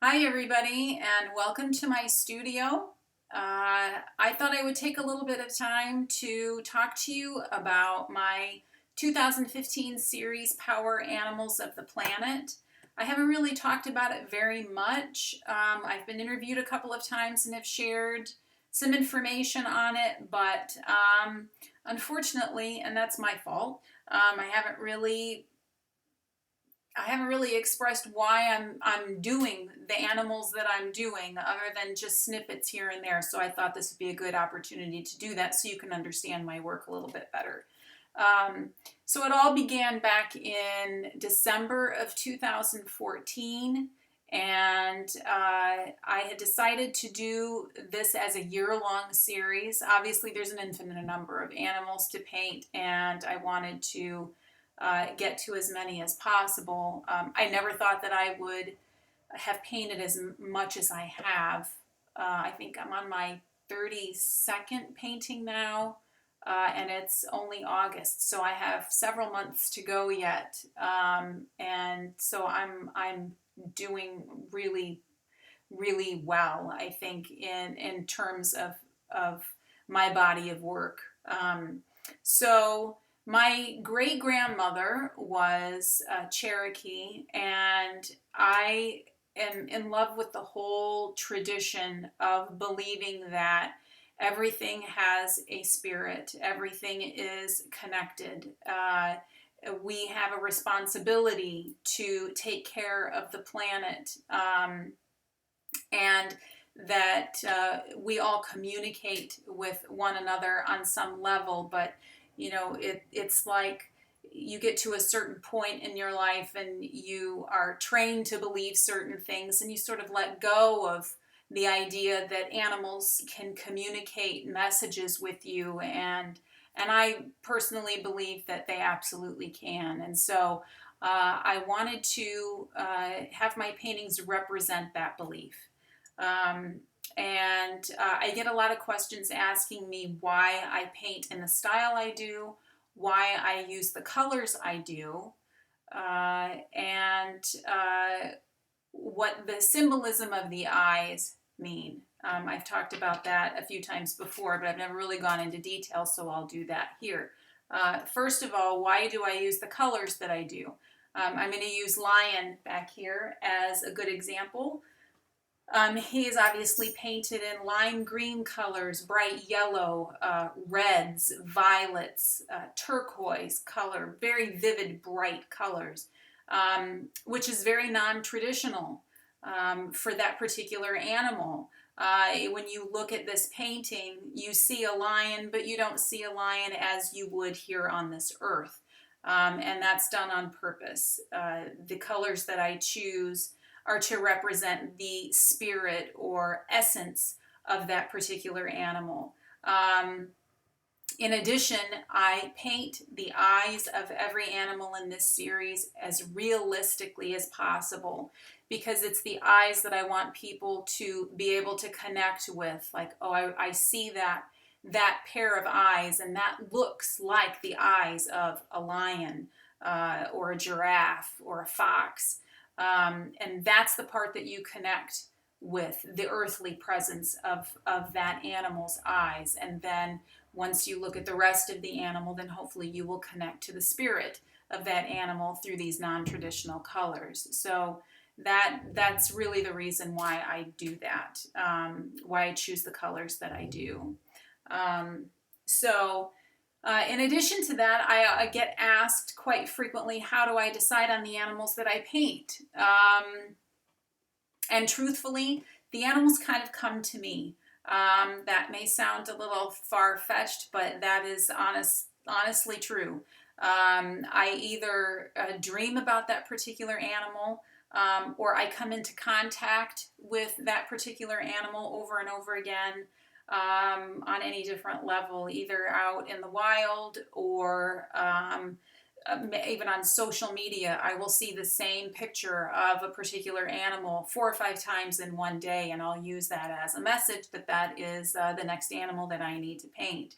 Hi everybody and welcome to my studio. I thought I would take a little bit of time to talk to you about my 2015 series, Power Animals of the Planet. I haven't really talked about it very much. I've been interviewed a couple of times and have shared some information on it, but unfortunately, and that's my fault, I haven't really expressed why I'm doing the animals that I'm doing, other than just snippets here and there. So I thought this would be a good opportunity to do that, so you can understand my work a little bit better. Um, so it all began back in December of 2014, and I had decided to do this as a year-long series. Obviously, there's an infinite number of animals to paint, and I wanted to get to as many as possible. I never thought that I would have painted as much as I have. I think I'm on my 32nd painting now, and it's only August, so I have several months to go yet. And so I'm doing really really well, I think, in terms of my body of work. So my great grandmother was Cherokee, and I am in love with the whole tradition of believing that everything has a spirit, everything is connected. We have a responsibility to take care of the planet, and that we all communicate with one another on some level. But it's like you get to a certain point in your life and you are trained to believe certain things, and you sort of let go of the idea that animals can communicate messages with you, and I personally believe that they absolutely can. And so I wanted to have my paintings represent that belief. Um, and I get a lot of questions asking me why I paint in the style I do, why I use the colors I do, and what the symbolism of the eyes mean. I've talked about that a few times before, but I've never really gone into detail, so I'll do that here. First of all, why do I use the colors that I do? I'm going to use Lion back here as a good example. He is obviously painted in lime green colors, bright yellow, reds, violets, turquoise color, very vivid, bright colors, which is very non-traditional for that particular animal. When you look at this painting, you see a lion, but you don't see a lion as you would here on this earth. And that's done on purpose. The colors that I choose are to represent the spirit or essence of that particular animal. In addition, I paint the eyes of every animal in this series as realistically as possible, because it's the eyes that I want people to be able to connect with. Like, oh, I see that pair of eyes, and that looks like the eyes of a lion, or a giraffe or a fox. And that's the part that you connect with, the earthly presence of that animal's eyes. And then once you look at the rest of the animal, then hopefully you will connect to the spirit of that animal through these non-traditional colors. So that's really the reason why I do that, why I choose the colors that I do. So in addition to that, I get asked quite frequently, how do I decide on the animals that I paint? And truthfully, the animals kind of come to me. That may sound a little far-fetched, but that is honestly true. I either dream about that particular animal, or I come into contact with that particular animal over and over again, on any different level, either out in the wild or even on social media. I will see the same picture of a particular animal 4 or 5 times in one day, and I'll use that as a message that that is the next animal that I need to paint.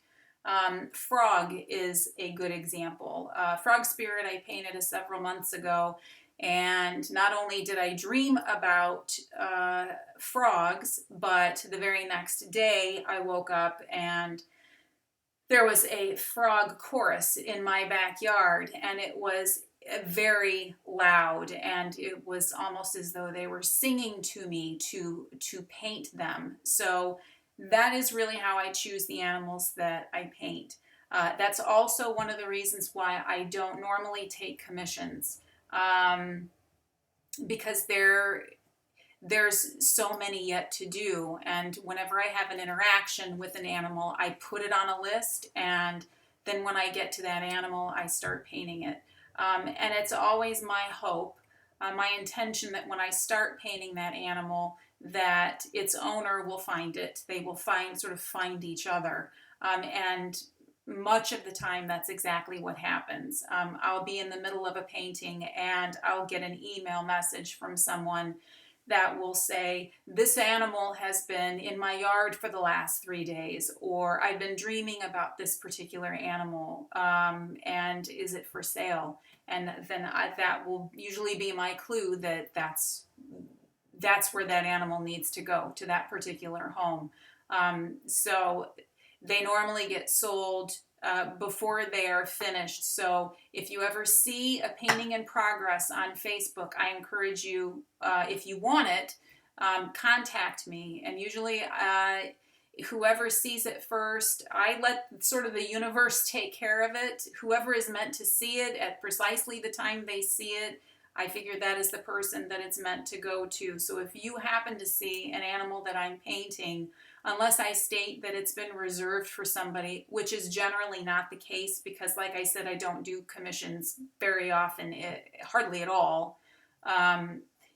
Frog is a good example. Frog Spirit I painted several months ago, And not only did I dream about frogs, but the very next day I woke up and there was a frog chorus in my backyard, and it was very loud, and it was almost as though they were singing to me to paint them. So that is really how I choose the animals that I paint. That's also one of the reasons why I don't normally take commissions, because there's so many yet to do, and whenever I have an interaction with an animal, I put it on a list, and then when I get to that animal, I start painting it. And it's always my hope, my intention, that when I start painting that animal, that its owner will find it. They will find each other, and much of the time that's exactly what happens. I'll be in the middle of a painting and I'll get an email message from someone that will say, this animal has been in my yard for the last 3 days, or I've been dreaming about this particular animal, and is it for sale? And then that will usually be my clue that that's where that animal needs to go, to that particular home. So they normally get sold before they are finished. So if you ever see a painting in progress on Facebook, I encourage you, if you want it, contact me. And usually whoever sees it first, I let sort of the universe take care of it. Whoever is meant to see it at precisely the time they see it, I figure that is the person that it's meant to go to. So if you happen to see an animal that I'm painting, unless I state that it's been reserved for somebody, which is generally not the case, because like I said, I don't do commissions very often, hardly at all.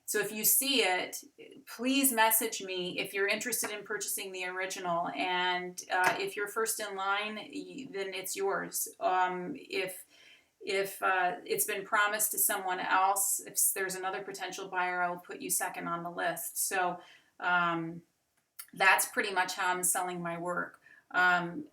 So if you see it, please message me if you're interested in purchasing the original. And if you're first in line, then it's yours. If it's been promised to someone else, if there's another potential buyer, I will put you second on the list. So that's pretty much how I'm selling my work. And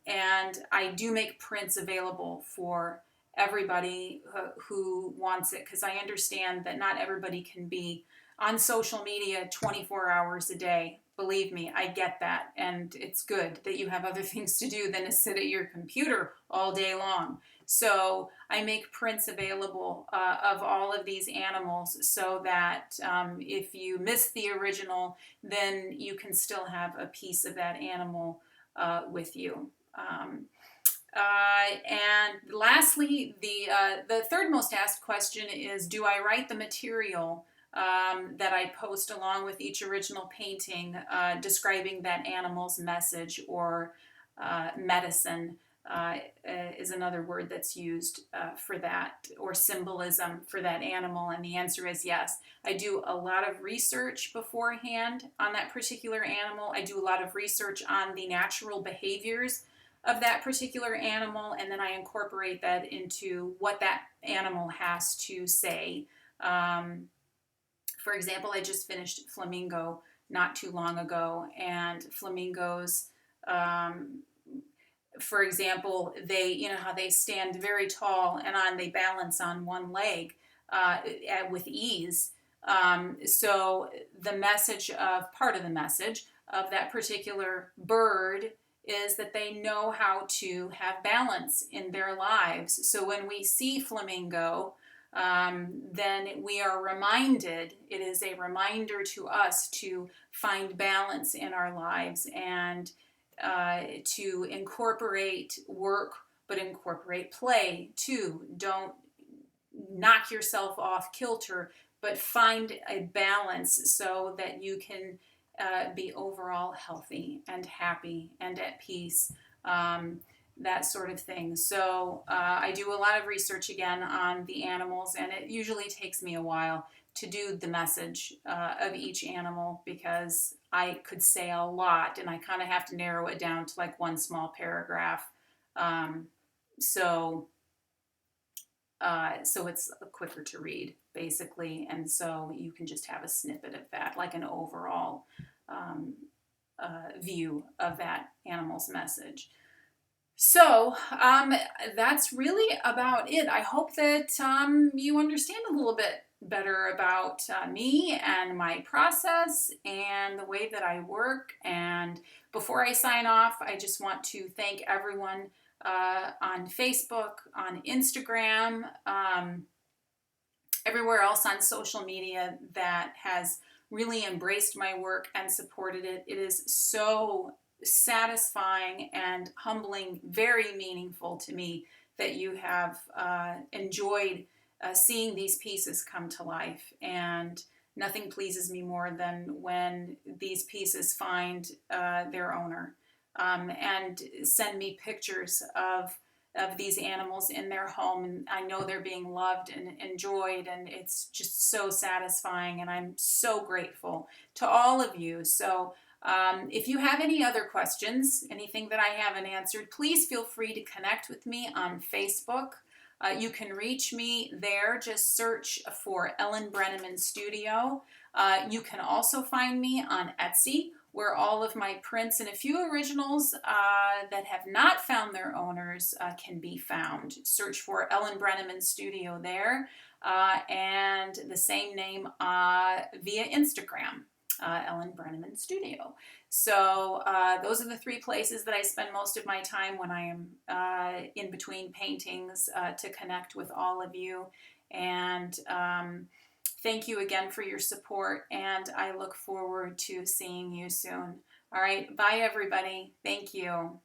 I do make prints available for everybody who wants it, because I understand that not everybody can be on social media 24 hours a day. Believe me, I get that. And it's good that you have other things to do than to sit at your computer all day long. So I make prints available of all of these animals, so that if you miss the original, then you can still have a piece of that animal with you. And lastly, the third most asked question is, do I write the material that I post along with each original painting, describing that animal's message, or medicine is another word that's used for that, or symbolism for that animal? And the answer is yes. I do a lot of research beforehand on that particular animal. I do a lot of research on the natural behaviors of that particular animal, and then I incorporate that into what that animal has to say. For example, I just finished Flamingo not too long ago, and flamingos, for example, you know how they stand very tall and they balance on one leg with ease. So part of the message of that particular bird is that they know how to have balance in their lives. So when we see flamingo, then we are reminded, it is a reminder to us to find balance in our lives, and to incorporate work, but incorporate play too. Don't knock yourself off kilter, but find a balance so that you can be overall healthy and happy and at peace. That sort of thing. So I do a lot of research again on the animals, and it usually takes me a while to do the message of each animal, because I could say a lot and I kind of have to narrow it down to like one small paragraph. So it's quicker to read, basically, and so you can just have a snippet of that, like an overall view of that animal's message. So that's really about it. I hope that you understand a little bit better about me and my process and the way that I work. And before I sign off, I just want to thank everyone on Facebook, on Instagram, everywhere else on social media that has really embraced my work and supported it. It is so satisfying and humbling, very meaningful to me that you have enjoyed seeing these pieces come to life. And nothing pleases me more than when these pieces find their owner and send me pictures of these animals in their home, and I know they're being loved and enjoyed, and it's just so satisfying, and I'm so grateful to all of you. So if you have any other questions, anything that I haven't answered, please feel free to connect with me on Facebook. You can reach me there. Just search for Ellen Brenneman Studio. You can also find me on Etsy, where all of my prints and a few originals that have not found their owners can be found. Search for Ellen Brenneman Studio there, and the same name via Instagram, Ellen Brenneman Studio. So those are the three places that I spend most of my time when I am in between paintings to connect with all of you. And thank you again for your support, and I look forward to seeing you soon. All right, bye everybody. Thank you.